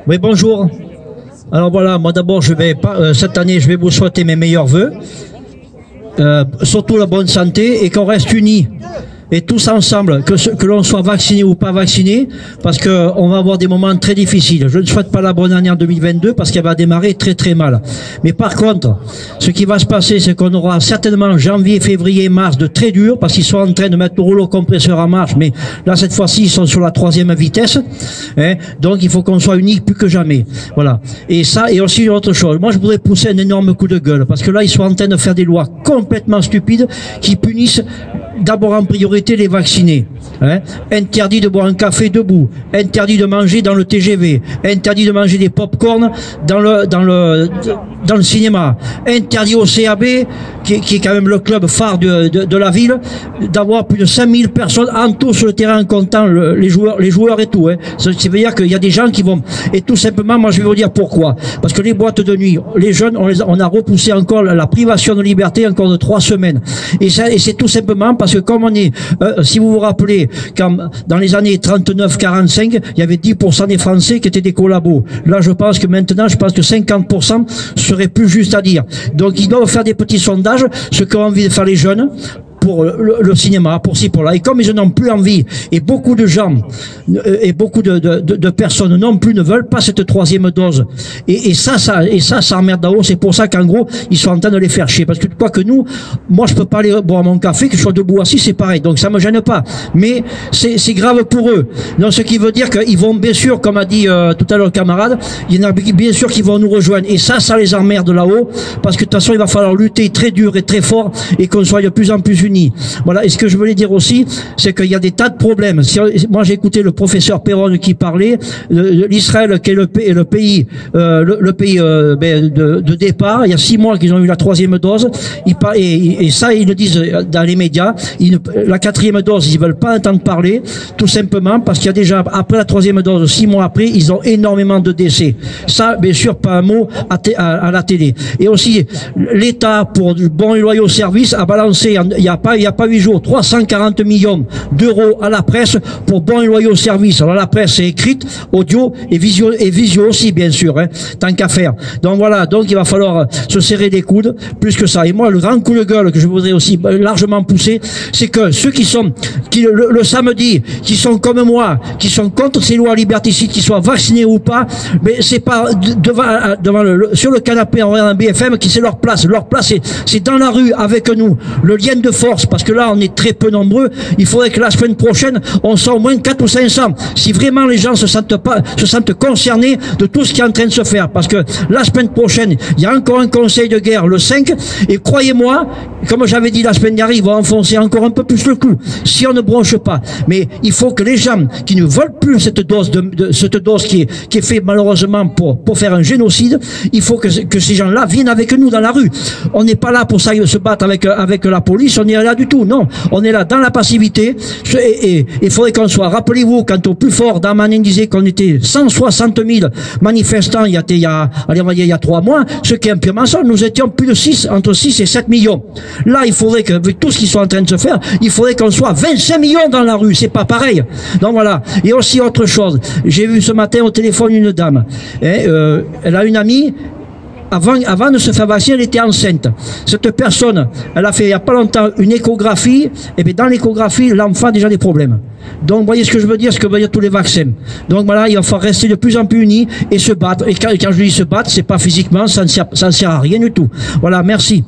Oui, bonjour. Alors voilà, moi d'abord, cette année, je vais vous souhaiter mes meilleurs vœux, surtout la bonne santé et qu'on reste unis. Et tous ensemble, que l'on soit vacciné ou pas vacciné, parce que on va avoir des moments très difficiles. Je ne souhaite pas la bonne année en 2022 parce qu'elle va démarrer très très mal. Mais par contre, ce qui va se passer, c'est qu'on aura certainement janvier, février, mars de très dur, parce qu'ils sont en train de mettre le rouleau compresseur en marche, mais là cette fois-ci ils sont sur la 3e vitesse. Donc il faut qu'on soit unis plus que jamais. Voilà. Et ça, et aussi une autre chose. Moi je voudrais pousser un énorme coup de gueule, parce que là ils sont en train de faire des lois complètement stupides qui punissent d'abord en priorité les vaccinés. Interdit de boire un café debout, interdit de manger dans le TGV, interdit de manger des pop-corn dans le cinéma, interdit au CAB, qui est quand même le club phare de la ville, d'avoir plus de 5000 personnes en tout sur le terrain en comptant les joueurs et tout. Ça veut dire qu'il y a des gens qui vont... Et tout simplement, moi je vais vous dire pourquoi. Parce que les boîtes de nuit, les jeunes, on a repoussé encore la privation de liberté encore de 3 semaines. Et c'est tout simplement parce que comme on est... si vous vous rappelez, quand dans les années 39-45, il y avait 10% des Français qui étaient des collabos. Là, je pense que maintenant, je pense que 50% serait plus juste à dire. Donc, ils doivent faire des petits sondages, ce qu'ont envie de faire les jeunes, pour le cinéma, pour ci, pour là. Et comme ils n'ont plus envie, et beaucoup de gens, et beaucoup de personnes non plus ne veulent pas cette 3e dose. Et ça emmerde là-haut. C'est pour ça qu'en gros, ils sont en train de les faire chier. Parce que quoi que nous, moi, je peux pas aller boire mon café, que je sois debout assis, c'est pareil. Donc ça me gêne pas. Mais c'est grave pour eux. Donc ce qui veut dire qu'ils vont, bien sûr, comme a dit tout à l'heure le camarade, il y en a bien sûr qui vont nous rejoindre. Et ça les emmerde là-haut. Parce que de toute façon, il va falloir lutter très dur et très fort et qu'on soit de plus en plus unis. Voilà. Et ce que je voulais dire aussi, c'est qu'il y a des tas de problèmes. Moi, j'ai écouté le professeur Perron qui parlait l'Israël, qui est le pays de départ. Il y a 6 mois qu'ils ont eu la 3e dose. Et ça, ils le disent dans les médias. La 4e dose, ils veulent pas entendre parler, tout simplement parce qu'il y a déjà, après la 3e dose, 6 mois après, ils ont énormément de décès. Ça, bien sûr, pas un mot à la télé. Et aussi, l'État, pour du bon et loyaux service, a balancé, il y a pas 8 jours, 340 millions d'euros à la presse pour bons et loyaux services. Alors la presse est écrite, audio et visio aussi, bien sûr, tant qu'à faire. Donc voilà, donc il va falloir se serrer les coudes, plus que ça. Et moi, le grand coup de gueule que je voudrais aussi largement pousser, c'est que ceux qui sont, le samedi, qui sont comme moi, qui sont contre ces lois liberticides, qu'ils soient vaccinés ou pas, mais c'est pas sur le canapé en regardant BFM qui c'est leur place. Leur place, c'est dans la rue avec nous. Le lien de force, parce que là on est très peu nombreux. Il faudrait que la semaine prochaine on soit au moins 4 ou 500 si vraiment les gens se sentent concernés de tout ce qui est en train de se faire, parce que la semaine prochaine il y a encore un conseil de guerre le 5 et croyez-moi, comme j'avais dit la semaine dernière, ils vont enfoncer encore un peu plus le clou si on ne bronche pas. Mais il faut que les gens qui ne veulent plus cette dose qui est faite malheureusement pour faire un génocide, il faut que ces gens-là viennent avec nous dans la rue. On n'est pas là pour se battre avec la police, on n'est là du tout, non. On est là dans la passivité et il faudrait qu'on soit, rappelez-vous, quand au plus fort, Darmanin disait qu'on était 160 000 manifestants il y a 3 mois, ce qui est un pire mensonge. Nous étions plus de entre 6 et 7 millions. Là, il faudrait que, avec tout ce qu'ils sont en train de se faire, il faudrait qu'on soit 25 millions dans la rue, c'est pas pareil. Donc voilà. Et aussi autre chose, j'ai vu ce matin au téléphone une dame, elle a une amie. Avant de se faire vacciner, elle était enceinte. Cette personne, elle a fait il n'y a pas longtemps une échographie, et bien dans l'échographie, l'enfant a déjà des problèmes. Donc vous voyez ce que je veux dire, ce que veulent dire tous les vaccins. Donc voilà, il va falloir rester de plus en plus unis et se battre. Et quand je dis se battre, c'est pas physiquement, ça ne sert à rien du tout. Voilà, merci.